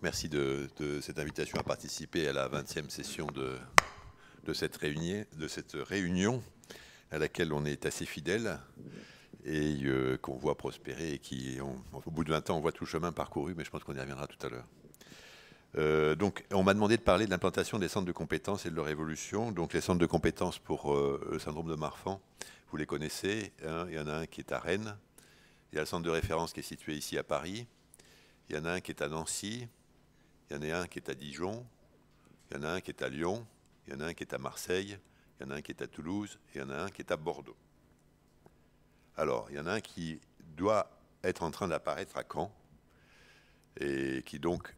merci de cette invitation à participer à la 20e session de cette réunion à laquelle on est assez fidèle et qu'on voit prospérer et au bout de 20 ans, on voit tout le chemin parcouru, mais je pense qu'on y reviendra tout à l'heure. Donc, on m'a demandé de parler de l'implantation des centres de compétences et de leur évolution. Donc, les centres de compétences pour le syndrome de Marfan, vous les connaissez, hein. Il y en a un qui est à Rennes, il y a le centre de référence qui est situé ici à Paris, il y en a un qui est à Nancy, il y en a un qui est à Dijon, il y en a un qui est à Lyon, il y en a un qui est à Marseille, il y en a un qui est à Toulouse, et il y en a un qui est à Bordeaux. Alors, il y en a un qui doit être en train d'apparaître à Caen, et qui donc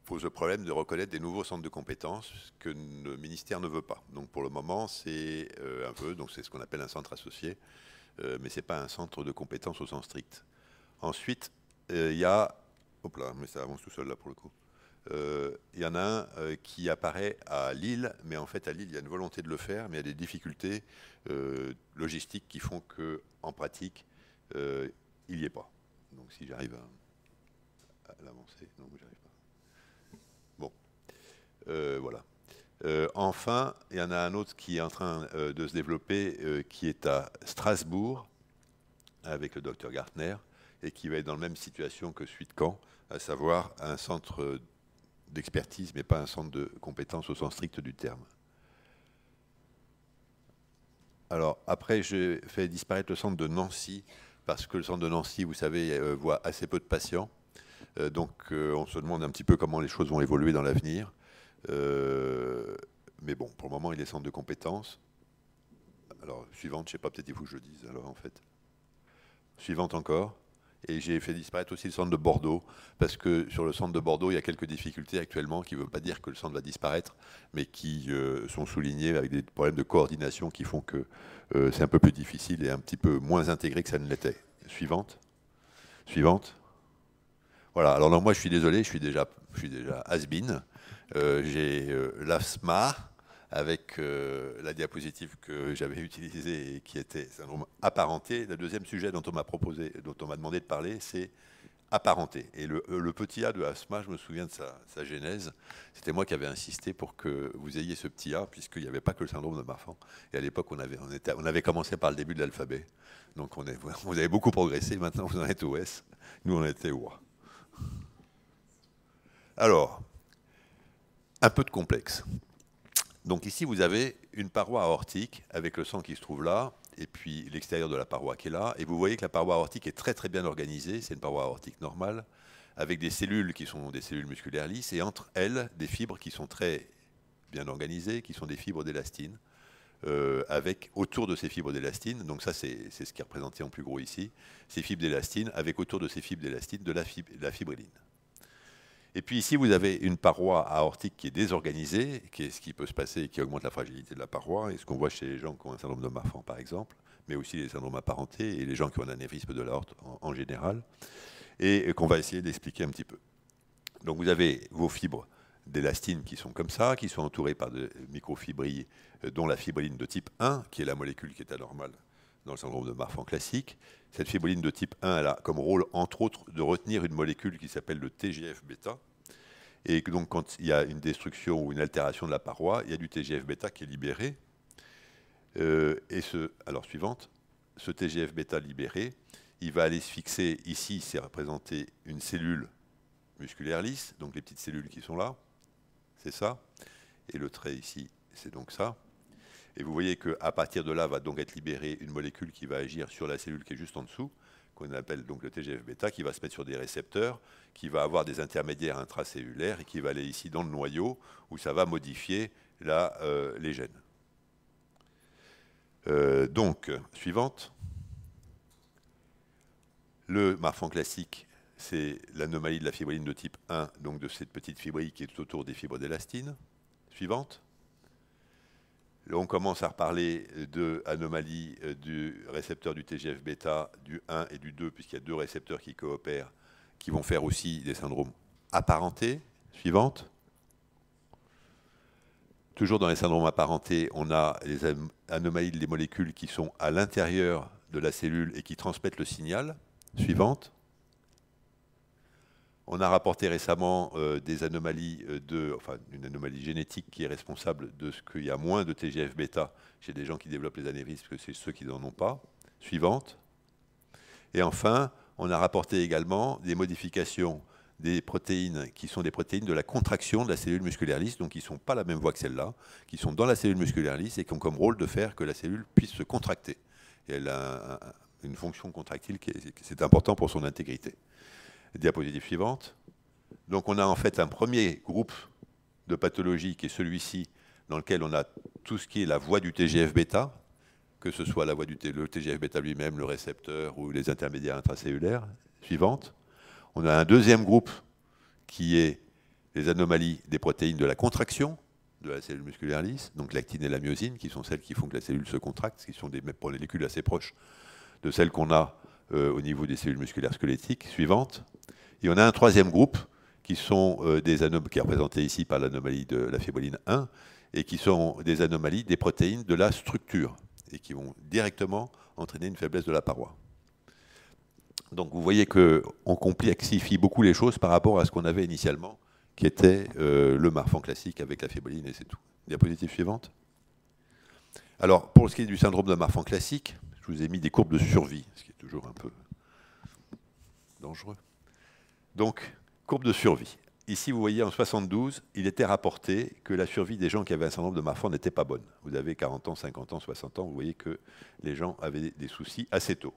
pose le problème de reconnaître des nouveaux centres de compétences que le ministère ne veut pas. Donc pour le moment, c'est un vœu, donc c'est ce qu'on appelle un centre associé, mais ce n'est pas un centre de compétences au sens strict. Ensuite, il y a... Hop là, mais ça avance tout seul là pour le coup. Il y en a un qui apparaît à Lille, mais en fait à Lille il y a une volonté de le faire, mais il y a des difficultés logistiques qui font qu'en pratique il n'y est pas. Donc si j'arrive à l'avancer, non, j'arrive pas. Bon, voilà. Enfin, il y en a un autre qui est en train de se développer, qui est à Strasbourg, avec le docteur Gartner, et qui va être dans la même situation que celui de Caen, à savoir un centre d'expertise, mais pas un centre de compétences au sens strict du terme. Alors, après, j'ai fait disparaître le centre de Nancy, parce que le centre de Nancy, vous savez, voit assez peu de patients. Donc, on se demande un petit peu comment les choses vont évoluer dans l'avenir. Mais bon, pour le moment, il est centre de compétences. Alors, suivante, je ne sais pas, peut-être il faut que je le dise, alors, en fait. Suivante encore. Et j'ai fait disparaître aussi le centre de Bordeaux, parce que sur le centre de Bordeaux, il y a quelques difficultés actuellement, qui ne veulent pas dire que le centre va disparaître, mais qui sont soulignées avec des problèmes de coordination qui font que c'est un peu plus difficile et un petit peu moins intégré que ça ne l'était. Suivante. Suivante. Voilà, alors non, moi je suis désolé, je suis déjà has-been. J'ai l'asthma, avec la diapositive que j'avais utilisée et qui était syndrome apparenté. Le deuxième sujet dont on m'a demandé de parler, c'est apparenté. Et le petit a de asthma, je me souviens de sa genèse. C'était moi qui avais insisté pour que vous ayez ce petit a, puisqu'il n'y avait pas que le syndrome de Marfan. Et à l'époque, on avait commencé par le début de l'alphabet. Donc vous avez beaucoup progressé, maintenant vous en êtes au S. Nous, on était au A. Alors, un peu de complexe. Donc ici, vous avez une paroi aortique avec le sang qui se trouve là, et puis l'extérieur de la paroi qui est là. Et vous voyez que la paroi aortique est très très bien organisée. C'est une paroi aortique normale, avec des cellules qui sont des cellules musculaires lisses, et entre elles, des fibres qui sont très bien organisées, qui sont des fibres d'élastine, avec autour de ces fibres d'élastine, donc ça c'est ce qui est représenté en plus gros ici, ces fibres d'élastine, avec autour de ces fibres d'élastine de la fibrilline. Et puis ici, vous avez une paroi aortique qui est désorganisée, qui est ce qui peut se passer et qui augmente la fragilité de la paroi, et ce qu'on voit chez les gens qui ont un syndrome de Marfan, par exemple, mais aussi les syndromes apparentés et les gens qui ont un anévrisme de l'aorte en général, et qu'on va essayer d'expliquer un petit peu. Donc vous avez vos fibres d'élastine qui sont comme ça, qui sont entourées par de microfibrilles, dont la fibrilline de type 1, qui est la molécule qui est anormale dans le syndrome de Marfan classique. Cette fibrilline de type 1, elle a comme rôle, entre autres, de retenir une molécule qui s'appelle le TGF-bêta. Et donc, quand il y a une destruction ou une altération de la paroi, il y a du TGF-bêta qui est libéré. Alors, suivante, ce TGF-bêta libéré, il va aller se fixer, ici, c'est représenté une cellule musculaire lisse, donc les petites cellules qui sont là, c'est ça. Et le trait ici, c'est donc ça. Et vous voyez qu'à partir de là, va donc être libérée une molécule qui va agir sur la cellule qui est juste en dessous, qu'on appelle donc le TGF-bêta, qui va se mettre sur des récepteurs, qui va avoir des intermédiaires intracellulaires et qui va aller ici dans le noyau, où ça va modifier les gènes. Donc, suivante. Le Marfan classique, c'est l'anomalie de la fibrilline de type 1, donc de cette petite fibrille qui est tout autour des fibres d'élastine. Suivante. Là, on commence à reparler de anomalie du récepteur du TGF-bêta, du 1 et du 2, puisqu'il y a deux récepteurs qui coopèrent, qui vont faire aussi des syndromes apparentés. Suivante. Toujours dans les syndromes apparentés, on a les anomalies des molécules qui sont à l'intérieur de la cellule et qui transmettent le signal. Suivante. On a rapporté récemment des anomalies enfin une anomalie génétique qui est responsable de ce qu'il y a moins de TGF-bêta chez des gens qui développent les anévrismes que chez ceux qui n'en ont pas. Suivante. Et enfin, on a rapporté également des modifications des protéines qui sont des protéines de la contraction de la cellule musculaire lisse, donc qui ne sont pas la même voie que celle-là, qui sont dans la cellule musculaire lisse et qui ont comme rôle de faire que la cellule puisse se contracter. Et elle a une fonction contractile qui est important pour son intégrité. Diapositive suivante. Donc on a en fait un premier groupe de pathologies qui est celui-ci, dans lequel on a tout ce qui est la voie du TGF-bêta, que ce soit la voie du le TGF-bêta lui-même, le récepteur ou les intermédiaires intracellulaires. Suivante. On a un deuxième groupe qui est les anomalies des protéines de la contraction de la cellule musculaire lisse, donc l'actine et la myosine, qui sont celles qui font que la cellule se contracte, qui sont des molécules assez proches de celles qu'on a au niveau des cellules musculaires squelettiques. Suivante. Et on a un troisième groupe qui sont des anomalies, qui est représenté ici par l'anomalie de la fibrilline 1, et qui sont des anomalies des protéines de la structure, et qui vont directement entraîner une faiblesse de la paroi. Donc vous voyez qu'on complexifie beaucoup les choses par rapport à ce qu'on avait initialement, qui était le Marfan classique avec la fibrilline, et c'est tout. Diapositive suivante. Alors, pour ce qui est du syndrome de Marfan classique, je vous ai mis des courbes de survie, ce qui est toujours un peu dangereux. Donc, courbe de survie. Ici, vous voyez, en 72, il était rapporté que la survie des gens qui avaient un syndrome de Marfan n'était pas bonne. Vous avez 40 ans, 50 ans, 60 ans, vous voyez que les gens avaient des soucis assez tôt.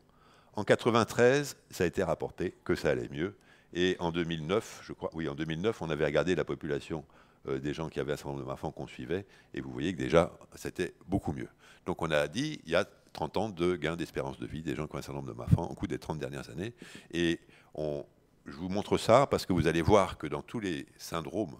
En 93, ça a été rapporté que ça allait mieux. Et en 2009, je crois, oui, en 2009, on avait regardé la population des gens qui avaient un syndrome de Marfan qu'on suivait, et vous voyez que déjà, c'était beaucoup mieux. Donc on a dit, il y a 30 ans de gain d'espérance de vie des gens qui ont un syndrome de Marfan au cours des 30 dernières années. Et je vous montre ça parce que vous allez voir que dans tous les syndromes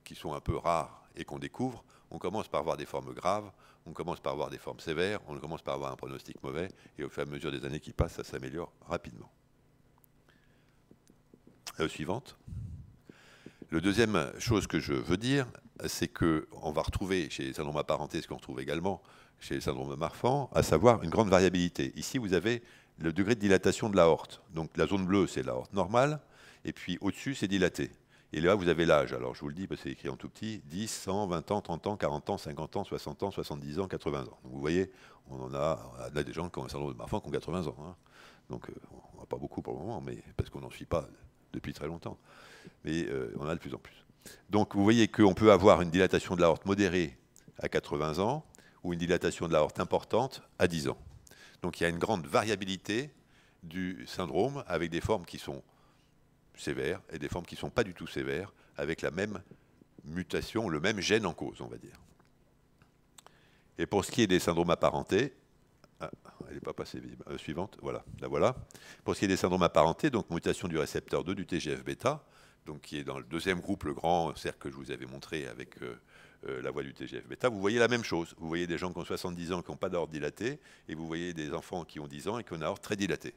qui sont un peu rares et qu'on découvre, on commence par avoir des formes graves, on commence par avoir des formes sévères, on commence par avoir un pronostic mauvais, et au fur et à mesure des années qui passent, ça s'améliore rapidement. Suivante. La deuxième chose que je veux dire, c'est qu'on va retrouver chez les syndromes apparentés ce qu'on retrouve également chez les syndromes de Marfan, à savoir une grande variabilité. Ici, vous avez le degré de dilatation de l'aorte. Donc la zone bleue, c'est l'aorte normale, et puis au-dessus, c'est dilaté. Et là, vous avez l'âge. Alors je vous le dis, parce que c'est écrit en tout petit, 10, 100, 20 ans, 30 ans, 40 ans, 50 ans, 60 ans, 70 ans, 80 ans. Donc vous voyez, on a des gens qui ont un syndrome de Marfan qui ont 80 ans. Hein. Donc on n'a pas beaucoup pour le moment, mais parce qu'on n'en suit pas depuis très longtemps. Mais on en a de plus en plus. Donc vous voyez qu'on peut avoir une dilatation de l'aorte modérée à 80 ans, ou une dilatation de l'aorte importante à 10 ans. Donc il y a une grande variabilité du syndrome avec des formes qui sont sévères et des formes qui ne sont pas du tout sévères, avec la même mutation, le même gène en cause, on va dire. Et pour ce qui est des syndromes apparentés, elle n'est pas passée suivante, voilà, la voilà. Pour ce qui est des syndromes apparentés, donc mutation du récepteur 2 du TGF-bêta, donc qui est dans le deuxième groupe, le grand cercle que je vous avais montré avec la voie du TGF-bêta, vous voyez la même chose. Vous voyez des gens qui ont 70 ans qui n'ont pas d'aorte dilatée, et vous voyez des enfants qui ont 10 ans et qui ont une aorte très dilatée.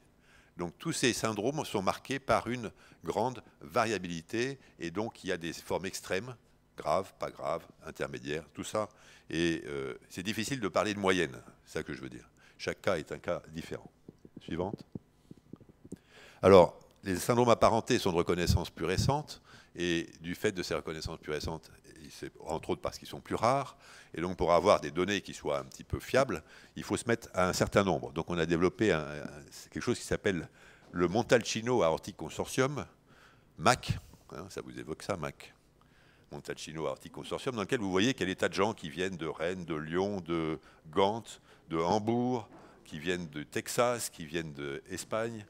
Donc tous ces syndromes sont marqués par une grande variabilité, et donc il y a des formes extrêmes, graves, pas graves, intermédiaires, tout ça. Et c'est difficile de parler de moyenne, c'est ça que je veux dire. Chaque cas est un cas différent. Suivante. Alors, les syndromes apparentés sont de reconnaissance plus récente, et du fait de ces reconnaissances plus récentes, c'est entre autres parce qu'ils sont plus rares, et donc pour avoir des données qui soient un petit peu fiables, il faut se mettre à un certain nombre. Donc on a développé quelque chose qui s'appelle le Montalcino Aortic Consortium, MAC, hein, ça vous évoque ça, MAC, Montalcino Aortic Consortium, dans lequel vous voyez qu'il y a des tas de gens qui viennent de Rennes, de Lyon, de Gand, de Hambourg, qui viennent de Texas, qui viennent d'Espagne,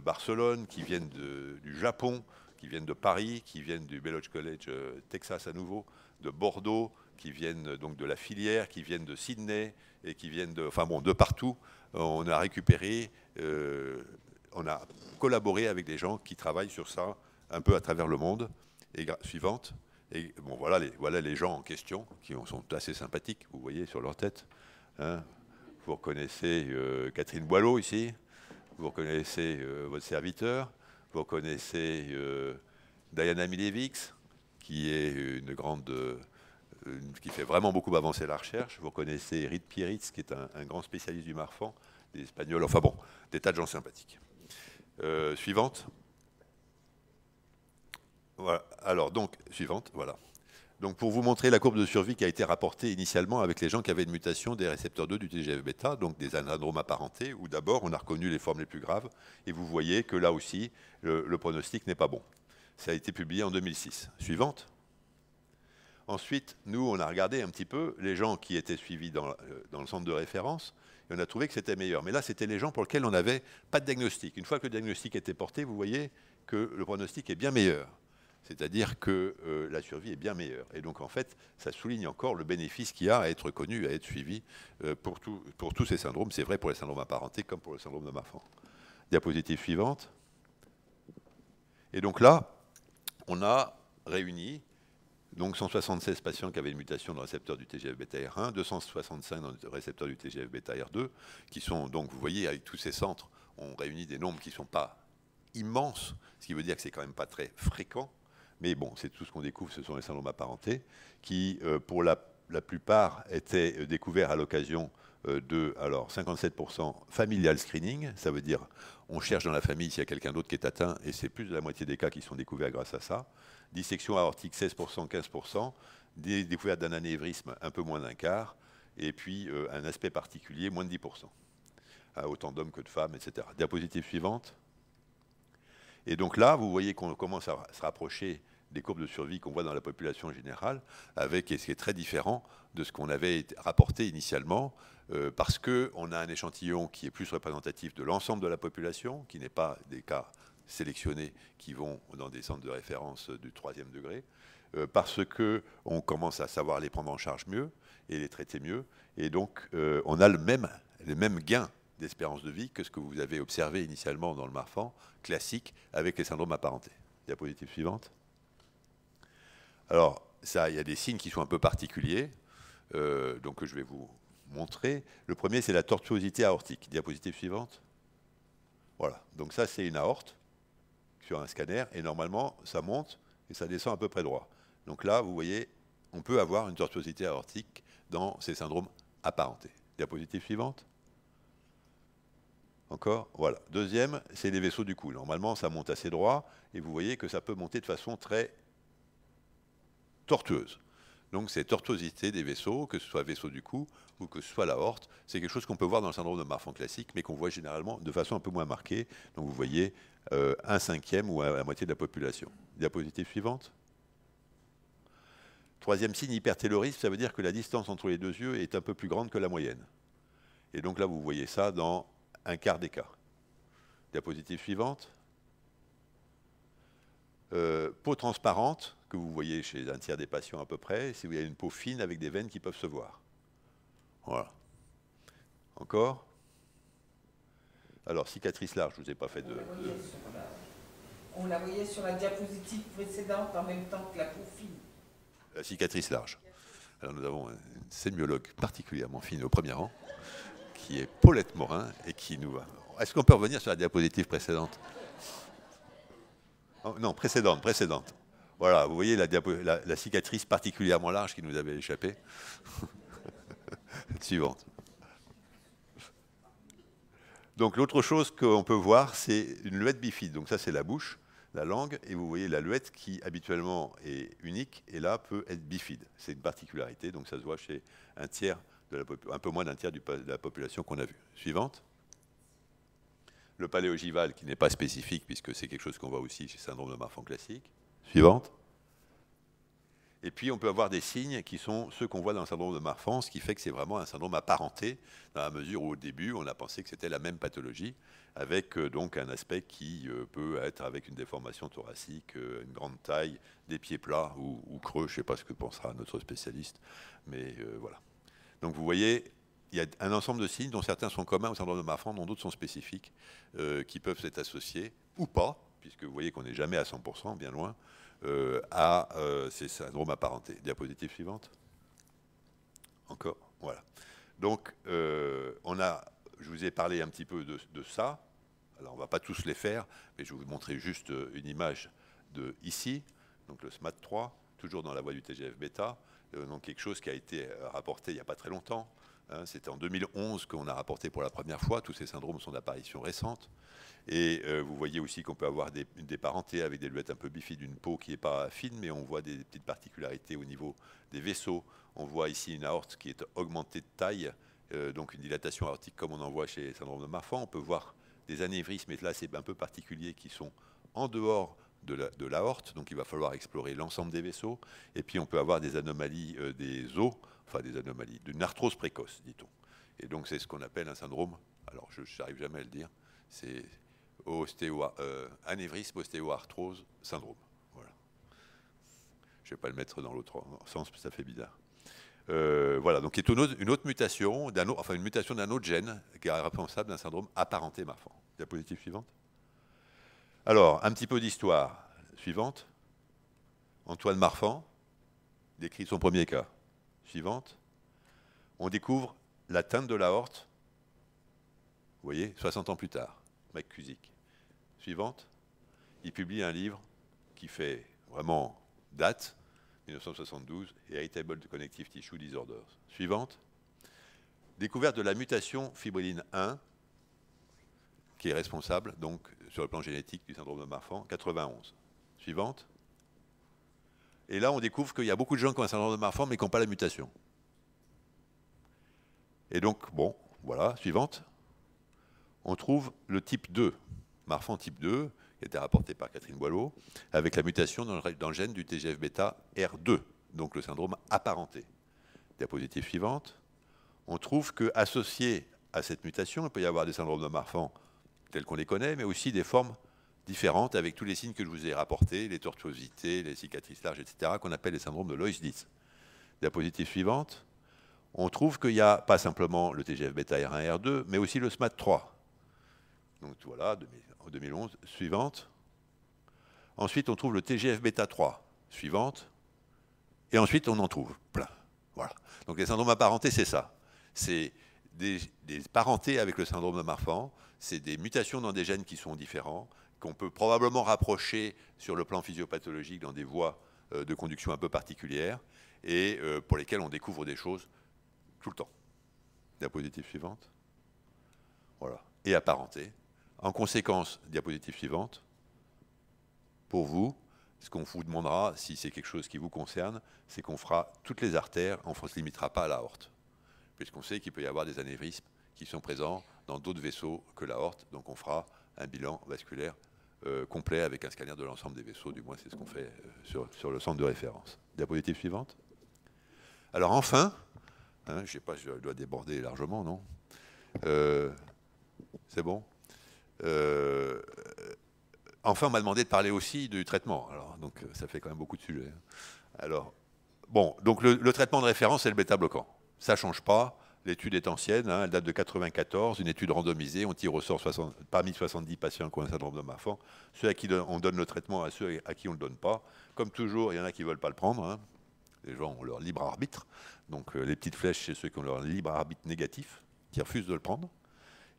Barcelone, qui viennent du Japon, qui viennent de Paris, qui viennent du Belloch College Texas à nouveau, de Bordeaux, qui viennent donc de la filière, qui viennent de Sydney, et qui viennent de partout. On a récupéré, on a collaboré avec des gens qui travaillent sur ça un peu à travers le monde. Et suivante. Et bon, voilà les gens en question, qui sont assez sympathiques, vous voyez sur leur tête. Hein. Vous reconnaissez Catherine Boileau ici, vous reconnaissez votre serviteur, vous reconnaissez Diana Milevix, qui est une grande, qui fait vraiment beaucoup avancer la recherche. Vous reconnaissez Eric Pieritz, qui est un grand spécialiste du Marfan, des Espagnols, enfin bon, des tas de gens sympathiques. Suivante. Voilà. Alors, donc, suivante, voilà. Donc, pour vous montrer la courbe de survie qui a été rapportée initialement avec les gens qui avaient une mutation des récepteurs 2 du TGF-bêta, donc des syndromes apparentés, où d'abord on a reconnu les formes les plus graves, et vous voyez que là aussi, le pronostic n'est pas bon. Ça a été publié en 2006. Suivante. Ensuite, nous, on a regardé un petit peu les gens qui étaient suivis dans le centre de référence, et on a trouvé que c'était meilleur. Mais là, c'était les gens pour lesquels on n'avait pas de diagnostic. Une fois que le diagnostic était porté, vous voyez que le pronostic est bien meilleur. C'est-à-dire que la survie est bien meilleure. Et donc, en fait, ça souligne encore le bénéfice qu'il y a à être connu, à être suivi pour tous ces syndromes. C'est vrai pour les syndromes apparentés comme pour le syndrome de Marfan. Diapositive suivante. Et donc là, on a réuni donc 176 patients qui avaient une mutation dans le récepteur du TGF-bêta-R1, 265 dans le récepteur du TGF-bêta-R2, qui sont, donc vous voyez, avec tous ces centres, on réunit des nombres qui ne sont pas immenses, ce qui veut dire que c'est quand même pas très fréquent. Mais bon, c'est tout ce qu'on découvre, ce sont les syndromes apparentés, qui, pour la plupart, étaient découverts à l'occasion de, alors, 57% familial screening, ça veut dire on cherche dans la famille s'il y a quelqu'un d'autre qui est atteint, et c'est plus de la moitié des cas qui sont découverts grâce à ça. Dissection aortique, 16%, 15%, des découvertes d'un anévrisme, un peu moins d'un quart, et puis un aspect particulier, moins de 10%. Autant d'hommes que de femmes, etc. Diapositive suivante. Et donc là, vous voyez qu'on commence à se rapprocher des courbes de survie qu'on voit dans la population générale, avec, et ce qui est très différent de ce qu'on avait rapporté initialement, parce qu'on a un échantillon qui est plus représentatif de l'ensemble de la population, qui n'est pas des cas sélectionnés qui vont dans des centres de référence du 3e degré, parce qu'on commence à savoir les prendre en charge mieux et les traiter mieux, et donc on a les mêmes gains d'espérance de vie que ce que vous avez observé initialement dans le Marfan classique avec les syndromes apparentés. Diapositive suivante. Alors, ça, il y a des signes qui sont un peu particuliers, donc que je vais vous montrer. Le premier, c'est la tortuosité aortique. Diapositive suivante. Voilà, donc ça, c'est une aorte sur un scanner, et normalement, ça monte et ça descend à peu près droit. Donc là, vous voyez, on peut avoir une tortuosité aortique dans ces syndromes apparentés. Diapositive suivante. Encore, voilà. Deuxième, c'est les vaisseaux du cou. Normalement, ça monte assez droit, et vous voyez que ça peut monter de façon très tortueuse. Donc, c'est tortuosité des vaisseaux, que ce soit vaisseau du cou ou que ce soit l'aorte. C'est quelque chose qu'on peut voir dans le syndrome de Marfan classique, mais qu'on voit généralement de façon un peu moins marquée. Donc, vous voyez un cinquième ou la moitié de la population. Diapositive suivante. Troisième signe, hypertellorisme, ça veut dire que la distance entre les deux yeux est un peu plus grande que la moyenne. Et donc là, vous voyez ça dans un quart des cas. Diapositive suivante. Peau transparente, que vous voyez chez un tiers des patients à peu près, si vous avez une peau fine avec des veines qui peuvent se voir. Voilà. Encore. Alors, cicatrice large, je ne vous ai pas fait de... On la voyait sur la diapositive précédente en même temps que la peau fine. La cicatrice large. Alors, nous avons une sémiologue particulièrement fine au premier rang, qui est Paulette Morin, et qui nous va... Est-ce qu'on peut revenir sur la diapositive précédente? Oh, non, précédente. Voilà, vous voyez la cicatrice particulièrement large qui nous avait échappé. Suivante. Donc l'autre chose qu'on peut voir, c'est une luette bifide. Donc ça, c'est la bouche, la langue, et vous voyez la luette qui habituellement est unique, et là peut être bifide. C'est une particularité, donc ça se voit chez un tiers, un peu moins d'un tiers de la population qu'on a vue. Suivante. Le paléogival qui n'est pas spécifique, puisque c'est quelque chose qu'on voit aussi chez le syndrome de Marfan classique. Suivante. Et puis, on peut avoir des signes qui sont ceux qu'on voit dans le syndrome de Marfan, ce qui fait que c'est vraiment un syndrome apparenté, dans la mesure où, au début, on a pensé que c'était la même pathologie, avec donc un aspect qui peut être avec une déformation thoracique, une grande taille, des pieds plats ou creux, je ne sais pas ce que pensera notre spécialiste, mais voilà. Donc, vous voyez, il y a un ensemble de signes dont certains sont communs au syndrome de Marfan, dont d'autres sont spécifiques, qui peuvent être associés, ou pas, puisque vous voyez qu'on n'est jamais à 100%, bien loin, à ces syndromes apparentés. Diapositive suivante. Encore, voilà. Donc, je vous ai parlé un petit peu de ça. Alors, on ne va pas tous les faire, mais je vais vous montrer juste une image de ici, donc le SMAD3, toujours dans la voie du TGF-bêta, donc quelque chose qui a été rapporté il n'y a pas très longtemps, Hein, c'est en 2011 qu'on a rapporté pour la première fois. Tous ces syndromes sont d'apparition récente. Et vous voyez aussi qu'on peut avoir des parentés avec des luettes un peu bifides, une peau qui n'est pas fine, mais on voit des petites particularités au niveau des vaisseaux. On voit ici une aorte qui est augmentée de taille, donc une dilatation aortique comme on en voit chez les syndromes de Marfan. On peut voir des anévrismes, et là c'est un peu particulier, qui sont en dehors de l'aorte, donc il va falloir explorer l'ensemble des vaisseaux. Et puis on peut avoir des anomalies des os, enfin des anomalies d'une arthrose précoce, dit-on. Et donc c'est ce qu'on appelle un syndrome, alors je n'arrive jamais à le dire, c'est anévrisme ostéoarthrose syndrome. Voilà. Je ne vais pas le mettre dans l'autre sens, parce que ça fait bizarre. Voilà, donc c'est une autre mutation, une mutation d'un autre gène qui est responsable d'un syndrome apparenté Marfan. Diapositive suivante. Alors, un petit peu d'histoire. Suivante. Antoine Marfan décrit son premier cas. Suivante. On découvre l'atteinte de l'aorte, vous voyez, 60 ans plus tard. McCusick. Suivante. Il publie un livre qui fait vraiment date, 1972, Heritable Connective Tissue Disorders. Suivante. Découverte de la mutation fibrilline 1, qui est responsable, donc, sur le plan génétique du syndrome de Marfan, 91. Suivante. Et là, on découvre qu'il y a beaucoup de gens qui ont un syndrome de Marfan, mais qui n'ont pas la mutation. Et donc, bon, voilà, suivante. On trouve le type 2, Marfan type 2, qui a été rapporté par Catherine Boileau, avec la mutation dans le gène du TGF-bêta R2, donc le syndrome apparenté. Diapositive suivante. On trouve qu'associé à cette mutation, il peut y avoir des syndromes de Marfan tels qu'on les connaît, mais aussi des formes différentes avec tous les signes que je vous ai rapportés, les tortuosités, les cicatrices larges, etc., qu'on appelle les syndromes de Loïs-Dietz. Diapositive suivante. On trouve qu'il n'y a pas simplement le TGF-bêta R1, R2, mais aussi le SMAD3. Donc voilà, en 2011, suivante. Ensuite, on trouve le TGF-bêta 3, suivante. Et ensuite, on en trouve plein. Voilà. Donc les syndromes apparentés, c'est ça. C'est des parentés avec le syndrome de Marfan. C'est des mutations dans des gènes qui sont différents, qu'on peut probablement rapprocher sur le plan physiopathologique dans des voies de conduction un peu particulières, et pour lesquelles on découvre des choses tout le temps. Diapositive suivante. Voilà. Et apparenté. En conséquence, diapositive suivante. Pour vous, ce qu'on vous demandera, si c'est quelque chose qui vous concerne, c'est qu'on fera toutes les artères, on ne se limitera pas à l'aorte. Puisqu'on sait qu'il peut y avoir des anévrismes qui sont présents dans d'autres vaisseaux que l'aorte. Donc on fera un bilan vasculaire complet avec un scanner de l'ensemble des vaisseaux. Du moins, c'est ce qu'on fait sur le centre de référence. Diapositive suivante. Alors enfin, hein, je ne sais pas, je dois déborder largement, non? C'est bon. Enfin, on m'a demandé de parler aussi du traitement. Alors, donc, ça fait quand même beaucoup de sujets. Alors, bon, donc le traitement de référence, c'est le bêta-bloquant. Ça ne change pas. L'étude est ancienne, hein, elle date de 1994, une étude randomisée. On tire au sort parmi 70 patients qui ont un syndrome de Marfan. Ceux à qui on donne le traitement, à ceux à qui on ne le donne pas. Comme toujours, il y en a qui ne veulent pas le prendre. Hein. Les gens ont leur libre arbitre. Donc, les petites flèches, c'est ceux qui ont leur libre arbitre négatif, qui refusent de le prendre.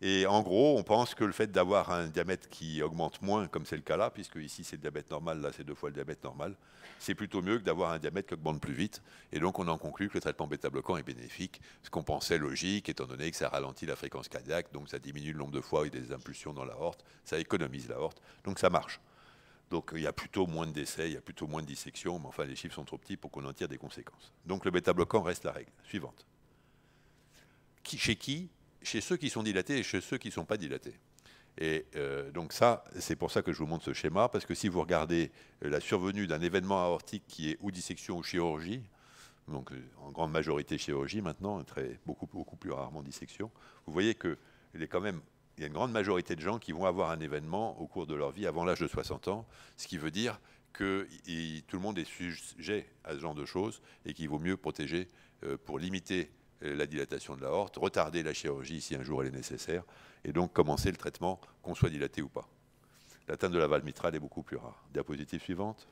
Et en gros, on pense que le fait d'avoir un diamètre qui augmente moins, comme c'est le cas là, puisque ici c'est le diabète normal, là c'est 2 fois le diabète normal, c'est plutôt mieux que d'avoir un diamètre qui augmente plus vite. Et donc on en conclut que le traitement bêta-bloquant est bénéfique, ce qu'on pensait logique, étant donné que ça ralentit la fréquence cardiaque, donc ça diminue le nombre de fois où il y a des impulsions dans l'aorte, ça économise l'aorte, donc ça marche. Donc il y a plutôt moins de décès, il y a plutôt moins de dissections, mais enfin les chiffres sont trop petits pour qu'on en tire des conséquences. Donc le bêta-bloquant reste la règle. Suivante. Chez qui? Chez ceux qui sont dilatés et chez ceux qui ne sont pas dilatés. Et donc ça, c'est pour ça que je vous montre ce schéma, parce que si vous regardez la survenue d'un événement aortique qui est ou dissection ou chirurgie, donc en grande majorité chirurgie maintenant, beaucoup plus rarement dissection, vous voyez qu'il y a une grande majorité de gens qui vont avoir un événement au cours de leur vie avant l'âge de 60 ans, ce qui veut dire que tout le monde est sujet à ce genre de choses et qu'il vaut mieux protéger pour limiter la dilatation de l'aorte, retarder la chirurgie si un jour elle est nécessaire, et donc commencer le traitement, qu'on soit dilaté ou pas. L'atteinte de la valve mitrale est beaucoup plus rare. Diapositive suivante.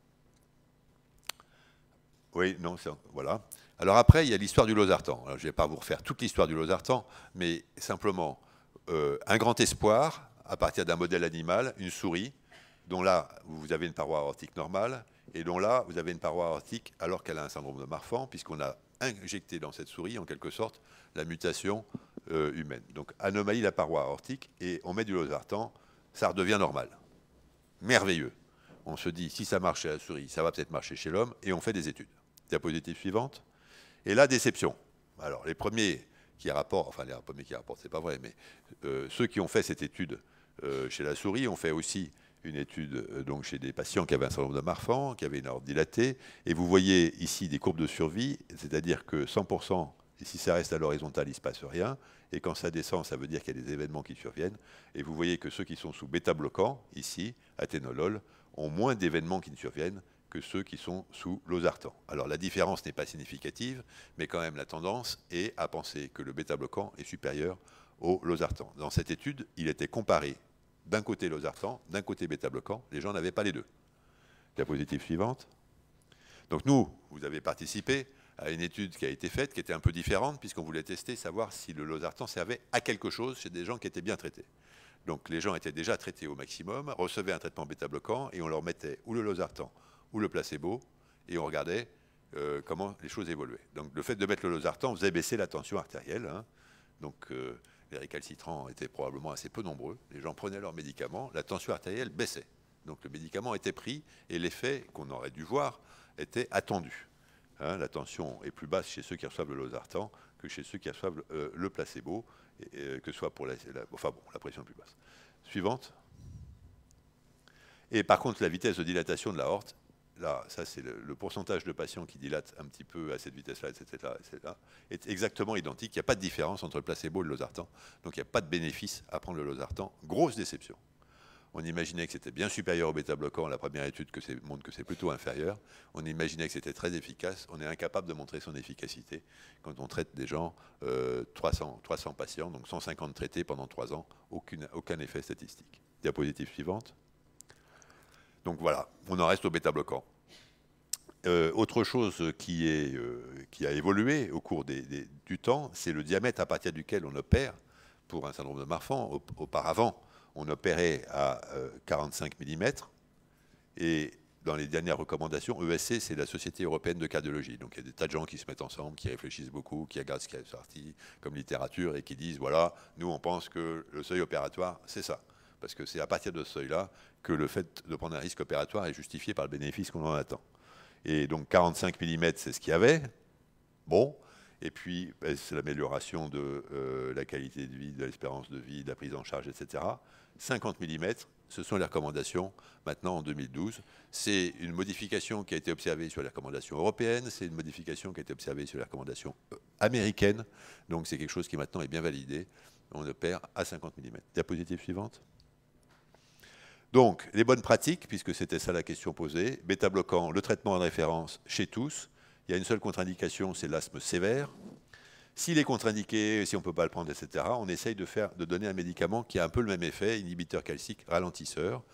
Oui, non, voilà. Alors après, il y a l'histoire du losartan. Alors, je ne vais pas vous refaire toute l'histoire du losartan, mais simplement un grand espoir, à partir d'un modèle animal, une souris, dont là, vous avez une paroi aortique normale, et dont là, vous avez une paroi aortique alors qu'elle a un syndrome de Marfan, puisqu'on a injecté dans cette souris, en quelque sorte, la mutation humaine. Donc anomalie de la paroi aortique, et on met du losartan, ça redevient normal. Merveilleux. On se dit, si ça marche chez la souris, ça va peut-être marcher chez l'homme, et on fait des études. Diapositive suivante. Et là, déception. Alors, les premiers qui rapportent, enfin les premiers qui rapportent, c'est pas vrai, mais ceux qui ont fait cette étude chez la souris ont fait aussi une étude donc chez des patients qui avaient un syndrome de Marfan, qui avaient une aorte dilatée, et vous voyez ici des courbes de survie, c'est-à-dire que 100%, si ça reste à l'horizontale, il ne se passe rien, et quand ça descend, ça veut dire qu'il y a des événements qui surviennent, et vous voyez que ceux qui sont sous bêta-bloquant, ici, athénolol, ont moins d'événements qui ne surviennent que ceux qui sont sous losartan. Alors la différence n'est pas significative, mais quand même la tendance est à penser que le bêta-bloquant est supérieur au losartan. Dans cette étude, il était comparé d'un côté losartan, d'un côté bêta-bloquant. Les gens n'avaient pas les deux. Diapositive suivante. Donc nous, vous avez participé à une étude qui a été faite, qui était un peu différente, puisqu'on voulait tester, savoir si le losartan servait à quelque chose chez des gens qui étaient bien traités. Donc les gens étaient déjà traités au maximum, recevaient un traitement bêta-bloquant, et on leur mettait ou le losartan ou le placebo, et on regardait comment les choses évoluaient. Donc le fait de mettre le losartan faisait baisser la tension artérielle. Hein. Donc les récalcitrants étaient probablement assez peu nombreux. Les gens prenaient leurs médicaments, la tension artérielle baissait. Donc le médicament était pris, et l'effet qu'on aurait dû voir était attendu. Hein, la tension est plus basse chez ceux qui reçoivent le losartan que chez ceux qui reçoivent le placebo, que ce soit pour enfin bon, la pression est plus basse. Suivante. Et par contre, la vitesse de dilatation de l'aorte, là, ça c'est le pourcentage de patients qui dilatent un petit peu à cette vitesse-là, etc., est exactement identique. Il n'y a pas de différence entre le placebo et le losartan. Donc il n'y a pas de bénéfice à prendre le losartan. Grosse déception. On imaginait que c'était bien supérieur au bêta-bloquant. La première étude montre que c'est plutôt inférieur. On imaginait que c'était très efficace. On est incapable de montrer son efficacité quand on traite des gens, 300 patients, donc 150 traités pendant 3 ans, aucun effet statistique. Diapositive suivante. Donc voilà, on en reste au bêta-bloquant. Autre chose qui a évolué au cours du temps, c'est le diamètre à partir duquel on opère pour un syndrome de Marfan. Auparavant, on opérait à 45 mm, et dans les dernières recommandations, ESC, c'est la Société européenne de cardiologie. Donc il y a des tas de gens qui se mettent ensemble, qui réfléchissent beaucoup, qui regardent ce qui est sorti comme littérature et qui disent, voilà, nous on pense que le seuil opératoire, c'est ça. Parce que c'est à partir de ce seuil-là que le fait de prendre un risque opératoire est justifié par le bénéfice qu'on en attend. Et donc 45 mm, c'est ce qu'il y avait. Bon. Et puis, c'est l'amélioration de la qualité de vie, de l'espérance de vie, de la prise en charge, etc. 50 mm, ce sont les recommandations maintenant en 2012. C'est une modification qui a été observée sur les recommandations européennes, c'est une modification qui a été observée sur les recommandations américaines. Donc c'est quelque chose qui maintenant est bien validé. On opère à 50 mm. Diapositive suivante. Donc, les bonnes pratiques, puisque c'était ça la question posée. Bêta-bloquant, le traitement en référence chez tous. Il y a une seule contre-indication, c'est l'asthme sévère. S'il est contre-indiqué, si on ne peut pas le prendre, etc., on essaye de donner un médicament qui a un peu le même effet, inhibiteur calcique ralentisseur,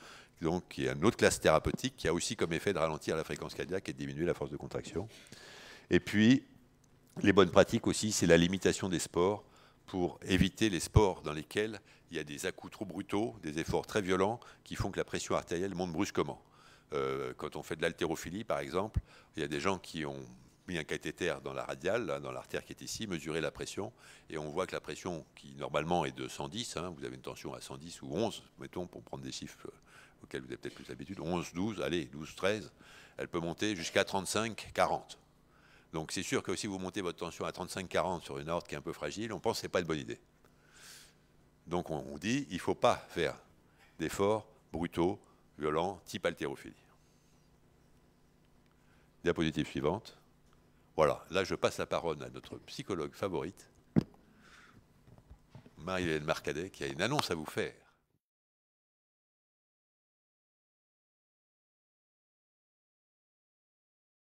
donc qui est une autre classe thérapeutique, qui a aussi comme effet de ralentir la fréquence cardiaque et de diminuer la force de contraction. Et puis, les bonnes pratiques aussi, c'est la limitation des sports pour éviter les sports dans lesquels il y a des à-coups trop brutaux, des efforts très violents qui font que la pression artérielle monte brusquement. Quand on fait de l'haltérophilie, par exemple, il y a des gens qui ont mis un cathéter dans la radiale, là, dans l'artère qui est ici, mesurer la pression, et on voit que la pression, qui normalement est de 110, hein, vous avez une tension à 110 ou 11, mettons, pour prendre des chiffres auxquels vous avez peut-être plus l'habitude, 11, 12, allez, 12, 13, elle peut monter jusqu'à 35, 40. Donc c'est sûr que si vous montez votre tension à 35-40 sur une aorte qui est un peu fragile, on pense que ce n'est pas une bonne idée. Donc on dit il ne faut pas faire d'efforts brutaux, violents, type haltérophilie. Diapositive suivante. Voilà, là je passe la parole à notre psychologue favorite, Marie-Hélène Marcadet, qui a une annonce à vous faire.